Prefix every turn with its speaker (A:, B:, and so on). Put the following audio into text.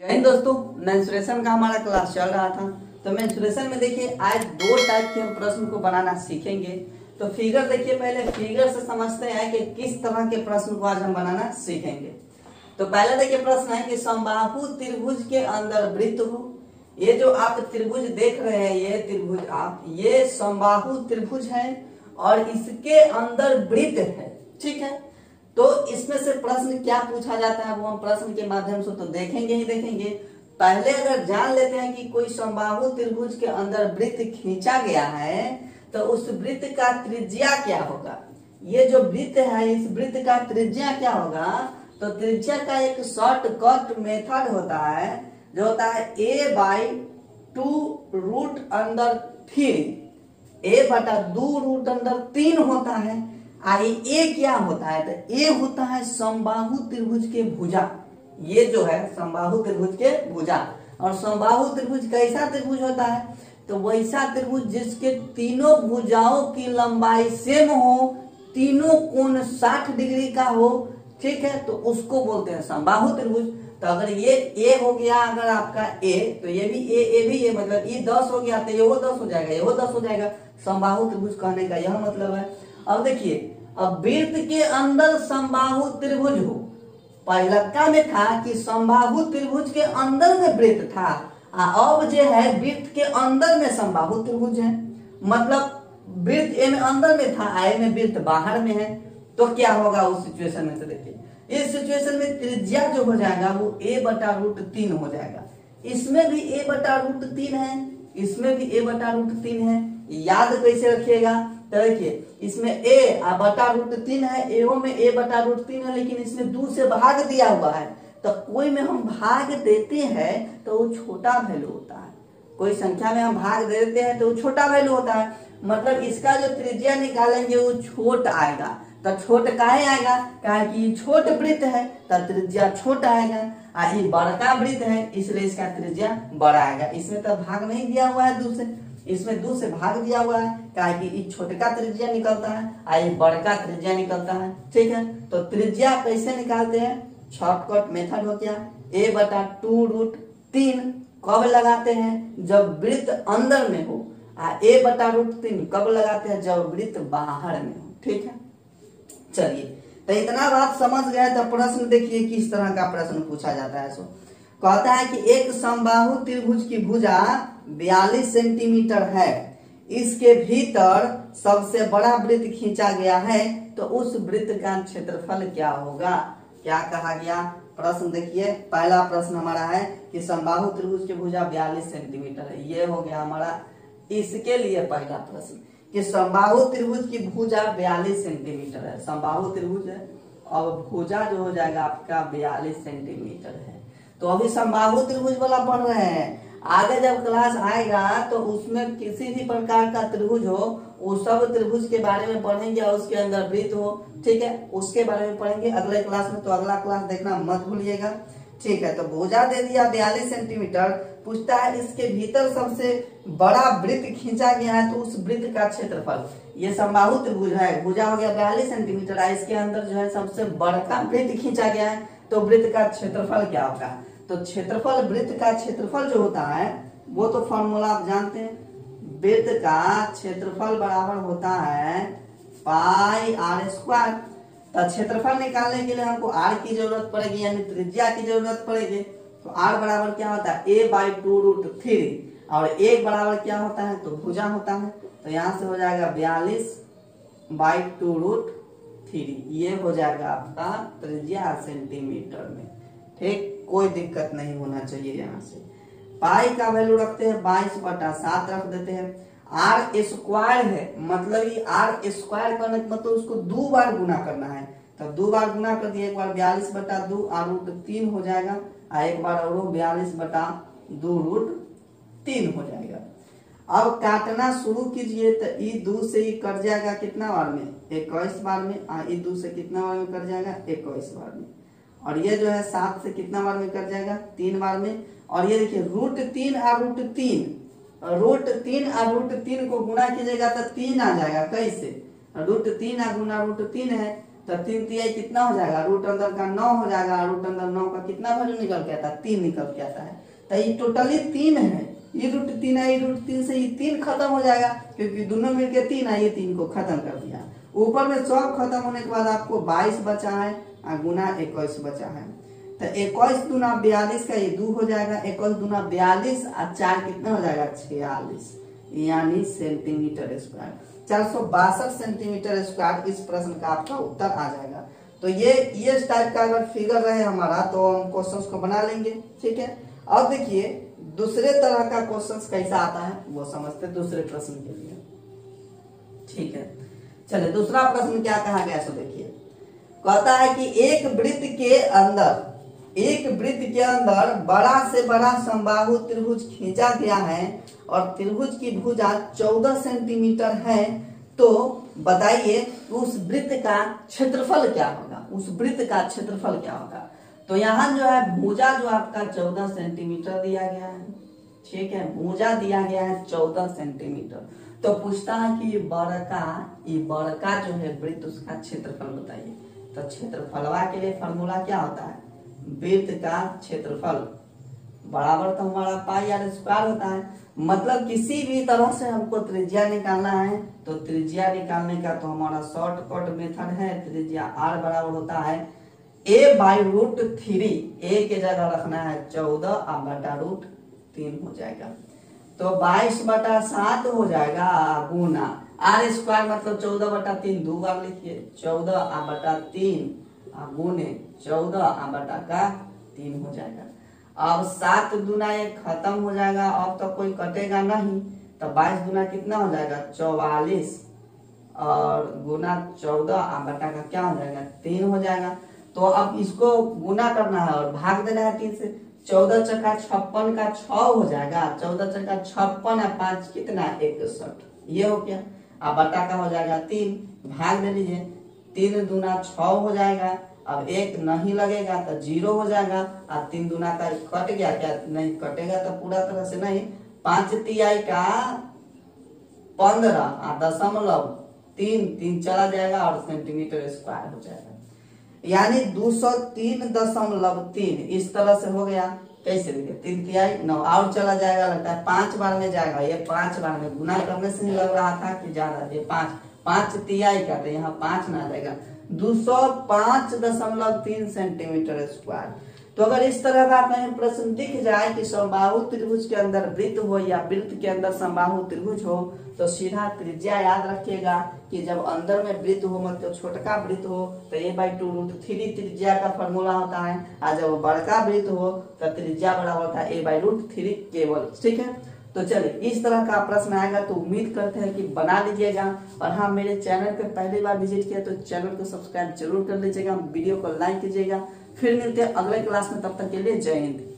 A: जय हिंद दोस्तों, मेंसुरेशन का हमारा क्लास चल रहा था। तो मेंसुरेशन में देखिए आज दो टाइप के हम प्रश्न को बनाना सीखेंगे। तो फिगर देखिए, पहले फिगर से समझते हैं कि किस तरह के प्रश्न को आज हम बनाना सीखेंगे। तो पहले देखिए प्रश्न है कि समबाहु त्रिभुज के अंदर वृत्त हो। ये जो आप त्रिभुज देख रहे हैं, ये त्रिभुज ये समबाहु त्रिभुज है और इसके अंदर वृत्त है। ठीक है, तो इसमें से प्रश्न क्या पूछा जाता है वो हम प्रश्न के माध्यम से तो देखेंगे ही देखेंगे। पहले अगर जान लेते हैं कि कोई समबाहु त्रिभुज के अंदर वृत्त खींचा गया है तो उस वृत्त का त्रिज्या क्या होगा। ये जो वृत्त है इस वृत्त का त्रिज्या क्या होगा। तो त्रिज्या का एक शॉर्टकट मेथड होता है जो होता है a/2√3। a/2√3 होता है। ए क्या होता है तो ए होता है समबाहु त्रिभुज के भुजा। ये जो है समबाहु त्रिभुज के भुजा। और समबाहु त्रिभुज कैसा त्रिभुज होता है तो वैसा त्रिभुज जिसके तीनों भुजाओं की लंबाई सेम हो, तीनों कोण 60 डिग्री का हो। ठीक है, तो उसको बोलते हैं समबाहु त्रिभुज। तो अगर ये ए हो गया अगर आपका ए, तो ये भी ए भी ए, मतलब ये 10 हो गया तो ये वो 10 हो जाएगा, ये वो 10 हो जाएगा। समबाहु त्रिभुज कहने का यह मतलब है। अब देखिए, अब वृत्त के अंदर समबाहु त्रिभुज हो। पहलका में था कि समबाहु त्रिभुज के अंदर में वृत्त था, अब जो है वृत्त के अंदर में समबाहु त्रिभुज है। मतलब वृत्त ए में अंदर में था, ए में वृत्त बाहर में है। तो क्या होगा उस सिचुएशन में, तो देखिए इस सिचुएशन में त्रिज्या जो हो जाएगा वो a/√3 हो जाएगा। इसमें भी a/√3 है, इसमें भी a/√3 है। याद कैसे रखिएगा तो देखिए इसमें a/√3 है, एओ में a/√3 है, लेकिन इसमें 2 से भाग दिया हुआ है। तो कोई में हम भाग देते हैं तो वो छोटा वैल्यू होता है। कोई संख्या में हम भाग दे देते हैं तो वो छोटा वैल्यू होता है। मतलब इसका जो त्रिज्या निकालेंगे वो छोट आएगा। तो छोट काहे आएगा, कहा कि छोट वृत्त है तो त्रिज्या छोटा आएगा। ये बड़का वृत्त है इसलिए इसका त्रिज्या बड़ा आएगा। इसमें तो भाग नहीं दिया हुआ है 2 से, इसमें 2 से भाग दिया हुआ है, कहा कि ये छोटका त्रिज्या निकलता है, ये बड़का त्रिज्या निकलता है। ठीक है, तो त्रिज्या कैसे निकालते हैं, शॉर्टकट मेथड हो गया a/2√3। कब लगाते हैं, जब वृत्त अंदर में हो। a/√3 कब लगाते हैं, जब वृत्त बाहर में हो। ठीक है, चलिए तो इतना बात समझ गए। तो प्रश्न देखिए किस तरह का प्रश्न पूछा जाता है। सो कहता है कि एक समबाहु त्रिभुज की भुजा 42 सेंटीमीटर है, इसके भीतर सबसे बड़ा वृत्त खींचा गया है, तो उस वृत्त का क्षेत्रफल क्या होगा। क्या कहा गया, प्रश्न देखिए पहला प्रश्न हमारा है कि समबाहु त्रिभुज की भुजा 42 सेंटीमीटर है। ये हो गया हमारा इसके लिए पहला प्रश्न कि समबाहु त्रिभुज की भुजा 42 सेंटीमीटर है। समबाहु त्रिभुज है और भुजा जो हो जाएगा आपका 42 सेंटीमीटर है। तो अभी समबाहु त्रिभुज वाला पढ़ रहे हैं, आगे जब क्लास आएगा तो उसमें किसी भी प्रकार का त्रिभुज हो वो सब त्रिभुज के बारे में पढ़ेंगे और उसके अंदर वृत्त हो। ठीक है, उसके बारे में पढ़ेंगे अगले क्लास में। तो अगला क्लास देखना मत भूलिएगा। ठीक है, तो भुजा दे दिया 42 सेंटीमीटर। पूछता है इसके भीतर सबसे बड़ा वृत्त खींचा गया है तो उस वृत्त का क्षेत्रफल। ये समबाहु त्रिभुज है, भुजा हो गया 42 सेंटीमीटर, इसके अंदर जो है सबसे बड़ा वृत्त खींचा गया है तो वृत्त का क्षेत्रफल क्या होगा। तो क्षेत्रफल, वृत्त का क्षेत्रफल जो होता है वो तो फॉर्मूला आप जानते हैं। वृत्त का क्षेत्रफल बराबर होता है πr²। तो क्षेत्रफल निकालने के लिए हमको r की जरूरत पड़ेगी, यानी त्रिज्या की जरूरत पड़ेगी। तो r बराबर क्या होता है a/2√3 और 1 बराबर क्या होता है तो भुजा होता है। तो यहाँ से हो जाएगा 42/2√3। ये हो जाएगा आपका त्रिज्या सेंटीमीटर में। ठीक, कोई दिक्कत नहीं होना चाहिए। यहाँ से पाई का वैल्यू रखते हैं 22/7 रख देते हैं। r² है, मतलब ये r² करने का मतलब उसको 2 बार गुना करना है। तो 2 बार गुना कर दिए, एक बार 42/2 √3 हो जाएगा और एक बार और 42/2√3 हो जाएगा। अब काटना शुरू कीजिए तो ये 2 से ही कट जाएगा कितना बार में, 21 बार में। ये 2 से कितना बार में कट जाएगा, 21 बार में। और ये जो है 7 से कितना बार में कट जाएगा, 3 बार में। और ये देखिए √3 और √3 को गुणा कीजिएगा तो 3 आ जाएगा। कैसे, √3 गुना √3 है तो 3 तिहाई कितना हो जाएगा, रूट अंदर का 9 हो जाएगा। रूट अंदर 9 का कितना वैल्यू निकल के आता है, 3 निकल के आता है। तो ये टोटली 3 है, ये रूट 3 है, ये रूट 3 से ये 3 खत्म हो जाएगा क्योंकि दोनों मिलकर 3 है, ये 3 को खत्म कर दिया। ऊपर में सब खत्म होने के बाद आपको 22 बचा है गुना 21 बचा है। तो 21 दूना 42 का ये 2 हो जाएगा। 21 दूना 42 और 4 कितना हो जाएगा 46 यानी सेंटीमीटर स्क्वायर। 462 सेंटीमीटर स्क्वायर इस प्रश्न का आपका उत्तर आ जाएगा। तो ये इस टाइप का अगर फिगर रहे हमारा तो हम क्वेश्चंस को बना लेंगे। ठीक है, अब देखिए दूसरे तरह का क्वेश्चंस कैसा आता है वो समझते दूसरे प्रश्न के लिए। ठीक है, चलिए दूसरा प्रश्न क्या कहा गया सो देखिए। कहता है कि एक वृत्त के अंदर बड़ा से बड़ा समबाहु त्रिभुज खींचा गया है और त्रिभुज की भुजा 14 सेंटीमीटर है। तो बताइए उस वृत्त का क्षेत्रफल क्या होगा, उस वृत्त का क्षेत्रफल क्या होगा। तो यहाँ जो है भुजा जो आपका 14 सेंटीमीटर दिया गया है। ठीक है, भुजा दिया गया है 14 सेंटीमीटर। तो पूछता है कि ये बड़का जो है वृत्त उसका क्षेत्रफल बताइए। तो क्षेत्रफलवा के लिए फॉर्मूला क्या होता है, वृत्त का क्षेत्रफल बराबर तो हमारा पाई आर स्क्वायर होता है। मतलब किसी भी तरह से हमको त्रिज्या निकालना है तो त्रिज्या निकालने का तो हमारा शॉर्टकट मेथड है, त्रिज्या आर बराबर होता है a बाई रूट 3। a के जगह रखना है 14 और बटा रूट 3 हो जाएगा। तो 22/7 हो जाएगा गुना आर स्क्वायर मतलब 14/3 दो बार लिखिए 14/3 गुने 14/3 हो जाएगा। अब 7 दूना ये खत्म हो जाएगा, अब तो कोई कटेगा नहीं। तो 22 दूना कितना हो जाएगा 44 और गुना 14 का क्या हो जाएगा 3 हो जाएगा। तो अब इसको गुना करना है और भाग देना है 3 से। 14 चक्का 56 का 6 हो जाएगा। 14 चक्का 56 और 5 कितना 61 ये हो गया। अब बटा का हो जाएगा 3, भाग दे लीजिए 3 दूना 6 हो जाएगा। अब 1 नहीं लगेगा तो 0 हो जाएगा और 3 दूना का कट गया, क्या नहीं कटेगा तो पूरा तरह से नहीं। 5 तिहाई का 15 और 0.3 चला जाएगा और सेंटीमीटर स्क्वायर हो जाएगा यानी 203.3 इस तरह से हो गया। कैसे देखिए 3 तिहाई 9 और चला जाएगा, लगता है 5 बार में जाएगा। ये 5 बार में गुना करने से ही लग रहा था कि ज्यादा, ये 5 तिहाई का तो यहाँ 5 ना जाएगा 205.3 सेंटीमीटर स्क्वायर। तो अगर इस तरह का कहीं प्रश्न दिख जाए कि समबाहु त्रिभुज के अंदर वृत्त हो या वृत्त के अंदर समबाहु त्रिभुज हो तो सीधा त्रिज्या याद रखिएगा कि जब अंदर में वृत्त हो मतलब छोटका वृत्त हो तो a/√3 त्रिज्या का फॉर्मूला होता है और जब बड़का वृत्त हो तो त्रिज्या बराबर होता है a/√3 केवल। ठीक है, तो चलिए इस तरह का प्रश्न आएगा तो उम्मीद करते हैं कि बना लीजिएगा। और हाँ, मेरे चैनल पे पहली बार विजिट किया तो चैनल को सब्सक्राइब जरूर कर लीजिएगा, वीडियो को लाइक कीजिएगा। फिर मिलते हैं अगले क्लास में, तब तक के लिए जय हिंद।